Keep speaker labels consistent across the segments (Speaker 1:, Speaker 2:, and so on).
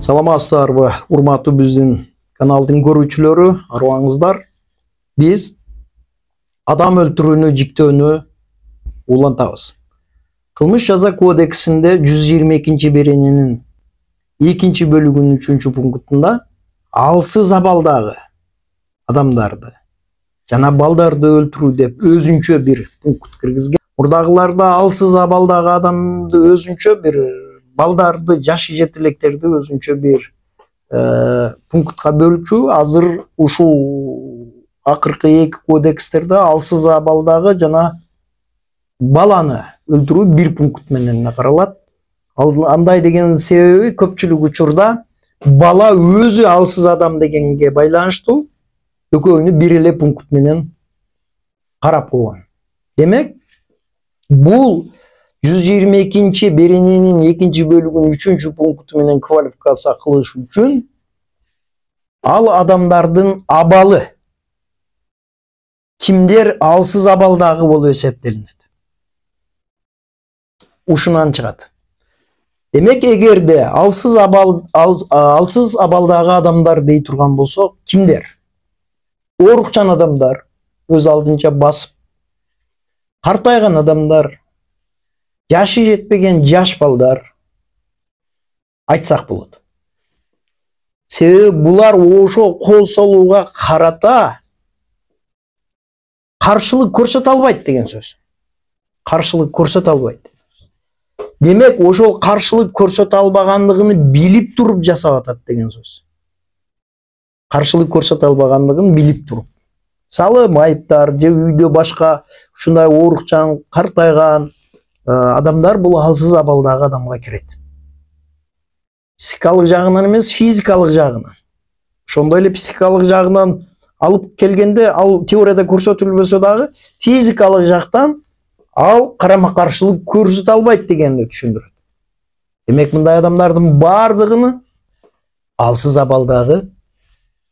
Speaker 1: Саламатсыздарбы, урматтуу биздин каналдын көрүүчүлөрү, арыбаңыздар. Биз адам өлтүрүүнү жиктөөнү улантабыз. Кылмыш жаза кодексинде 122-берененин 2-бөлүгүнүн 3-пунктунда алсыз абалдагы адамдарды жана балдарды өлтүрүү деп өзүнчө бир пункт киргизген. Мурдагыларда алсыз абалдагы адамды өзүнчө бир, балдарды, жашы жетилектерди өзүнчө бир пунктка бөлчү. Азыр ушул акыркы 2 кодекстерде алсыз абалдагы жана баланы өлтүрүү бир пункт менен каралат. Андай деген себеби көпчүлүк учурда бала өзү алсыз адам дегенге байланыштуу экөөнү бир эле пункт менен карап койгон. Демек, бул 122-берененин 2-бөлүгүнүн 3-пункту менен квалификация кылыш үчүн ал адамдардын абалы кимдер алсыз абалдагы болуп эсептелинет. Ушунан чыгат. Демек, эгерде алсыз абалдагы адамдар дей турган болсок, кимдер? Оорукчан адамдар, өз алдынча басып, картайган адамдар, жашы жетпеген жаш балдар айтсак болот. Себеби булар ошо кол салууга карата каршылык көрсөтө албайт деген сөз. Каршылык көрсөтө албайт. Демек, ошол каршылык көрсөтө албагандыгын билип туруп жасап атат деген сөз. Каршылык көрсөтө албагандыгын билип туруп. Мисалы, майыптар же үйдө башка ушундай оорукчан, картайган адамдар бул алсыз абалдагы адамга кирет. Психикалык жагынан эмес, физикалык жагынан. Ошондой эле психикалык жагынан алып келгенде, ал теорияда көрсөтүлбөсө дагы, физикалык жактан ал карама-каршылык көрсөтө албайт дегенди түшүндүрөт. Демек, мындай адамдардын бардыгын алсыз абалдагы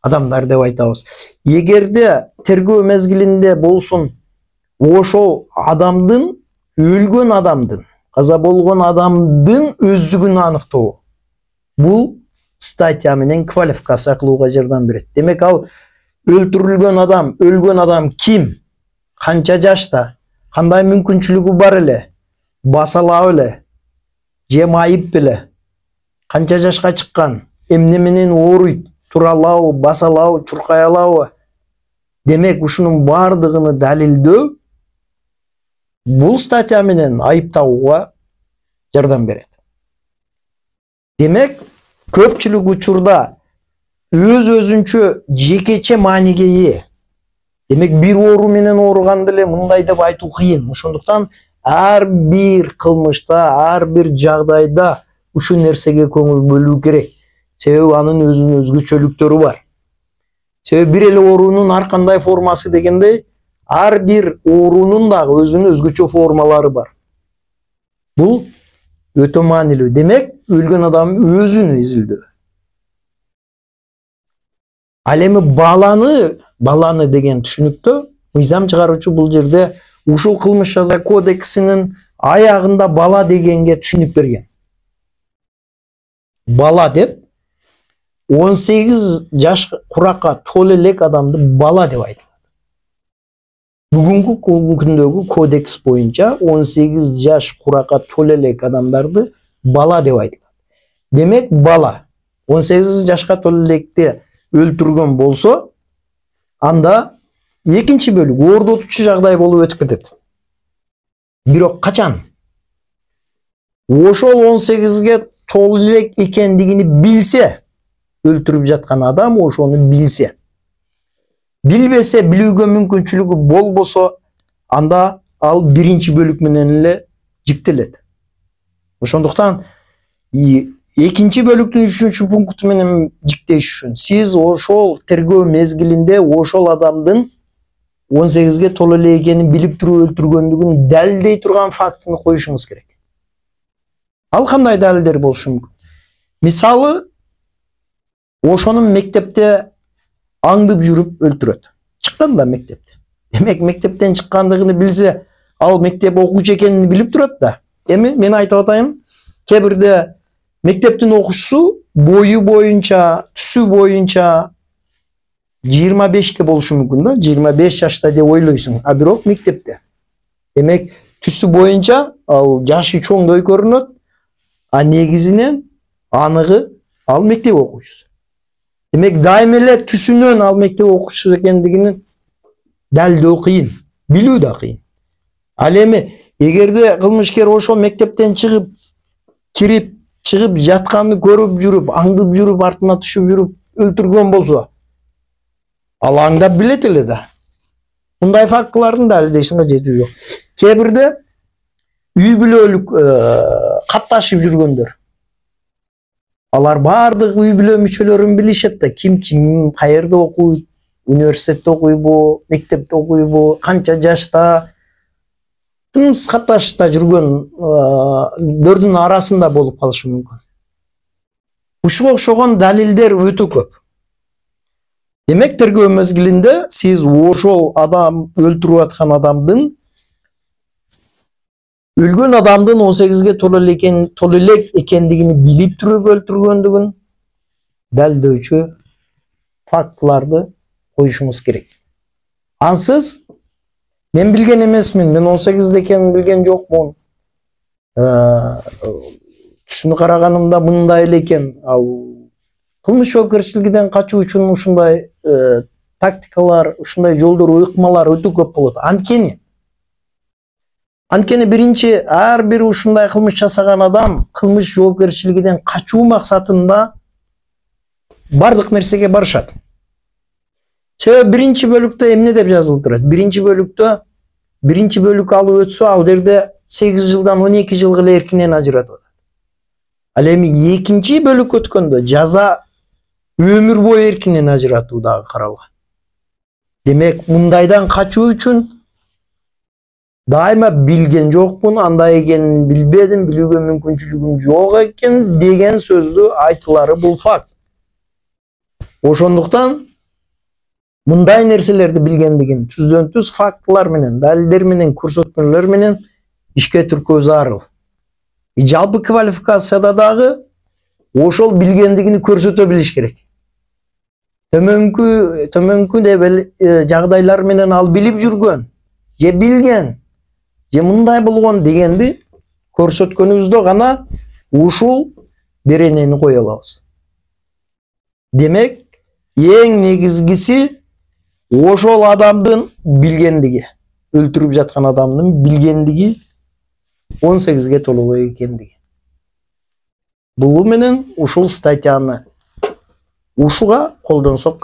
Speaker 1: адамдар деп айтабыз. Эгерде тергөө мезгилинде болсун ошол адамдын, өлгөн адамдын, каза болгон адамдын өздүгүн аныктоо, бул статья менен квалификация кылууга жардам берет. Демек, ал өлтүрүлгөн адам, өлгөн адам ким, канча жашта, кандай мүмкүнчүлүгү бар эле, баса алабы эле, же майып беле, канча жашка чыккан, эмне менен ооруйт, тура алабы, баса алабы, чуркай алабы. Демек, ушунун бардыгын далилдөө бул статья менен айып табууга жардам берет. Демек, көпчүлүк учурда өз-өзүнчө жекече мааниге ээ. Демек, бир оору менен ооруганды эле мындай деп айтуу кыйын. Ошондуктан ар бир кылмышта, ар бир жагдайда ушул нерсеге көңүл бөлүү керек. Себеби анын өзүнүн өзгөчөлүктөрү бар. Себеби бир эле оорунун ар кандай формасы дегендей, ар бир оорунун дагы өзүнүн өзгөчө формалары бар. Бул өтө маанилүү. Демек, өлгөн адам өзүн изилдөө. Ал эми баланы деген түшүнүктө мыйзам чыгаруучу бул жерде ушул кылмыш жаза кодексинин аягында бала дегенге түшүнүк берген. Бала деп 18 жаш куракка толо элек адамды бала деп айтылат. Бүгүнкү күндөгү кодекс боюнча 18 жаш куракка толо элек адамдарды бала деп айтылат. Демек, бала 18 жашка толо электе өлтүргөн болсо, анда 2-бөлүк оордотуучу жагдай болуп өтүп кетет. Бирок качан? Ошол 18ге толо элек экендигини билсе, өлтүрүп жаткан адам ошону билсе. Билбесе, билүүгө мүмкүнчүлүгү болбосо, анда ал 1-бөлүк менен эле жиктелет. Ошондуктан 2-бөлүктүн 3-пункту менен жиктеш үчүн сиз ошол тергөө мезгилинде ошол адамдын 18ге толо эле экенин билип туруп өлтүргөндүгүн далилдей турган фактыны коюшуңуз керек. Ал кандай далилдер болушу мүмкүн? Мисалы, ошонун мектепте аңдып жүрүп өлтүрөт. Чыккан да мектепте. Демек, мектептен чыккандыгын билсе, ал мектеп окуучу экенин билип турат да. Эми мен айтып атайын, кээ бирде мектептин окуучусу boyu boyunca, түсü boyunca 25'te болушу мүмкүн да, 25 жашта деп ойлойсуң, а бирок мектепте. Демек, түсі боюнча ал жашы чоңдой көрүнөт, а негизинен аныгы ал мектеп окуучусу. Демек, дайым эле түсүнөн ал мектеп окуучусу экендигин далилдөө кыйын, билүү да кыйын. Ал эми эгерде кылмышкер ошол мектептен чыгып, кирип, чыгып жатканды көрүп жүрүп, аңдып жүрүп, артына түшүп жүрүп өлтүргөн болсо, ал аңдап билет эле да. Мындай фактылардын далилдешин кажети жок. Кээ бирде үй бүлөлүк катташып жүргөндөр. Алар бардык үй бүлө мүчөлөрүн билишет да, ким кайерде окуйт, университетте окуйбу, мектепте окуйбу, канча жашта, тыныс катташта жүргөндөрдүн арасында болуп калышы мүмкүн. Ушуга окшогон далилдер өтө көп. Демек, тергөө мезгилинде сиз ошол адам өлтүрүп аткан адамдын өлгөн адамдын 18-ге толо элек экендигини билип туруп өлтүргөндүгүн далилдөөчү фактыларды коюшуңуз керек. Ансыз мен билген эмесмин, мен 18 экенин билген жокмун. Түшүнүп караганымда мындай эле экен. Ал кылмыш жоопкерчилигинен качуу үчүн ушундай тактикалар, ушундай жолдор, ыйыкмалар өтө көп болот. Анткени биринчи ар бир ушундай кылмыш жасаган адам кылмыш жоопкерчилигинен качуу максатында бардык нерсеге барышат. Себеби биринчи бөлүктө эмне деп жазылып турат? Биринчи бөлүк алып өтсө, ал жерде 8 жылдан 12 жылга эле эркинен ажыратат. Ал эми экинчи бөлүк өткөндө жаза өмүр бою эркинен ажыратуу дагы каралган. Демек, мындайдан качуу үчүн дайыма билген жокмун, андай экенин билбедим, билүүгө мүмкүнчүлүгүм жок экен деген сөздү айтылары бул факт. Ошондуктан мындай нерселерди билгендигин түздөн түз фактылар менен, далилдер менен, көрсөтмөлөр менен ишке түркөө зарыл. Жалпы квалификацияда дагы ошол билгендигини көрсөтө билиш керек. Төмөнкү жагдайлар менен ал билип жүргөн, же билген, же мындай болгон дегенди көрсөткөнүбүздө гана ушул беренени кое алабыз. Демек, эң негизгиси ошол адамдын билгендиги, өлтүрүп жаткан адамдын билгендиги 18-ге толобой экендиги. Бул менен ушул статьяны ушуга колдонсок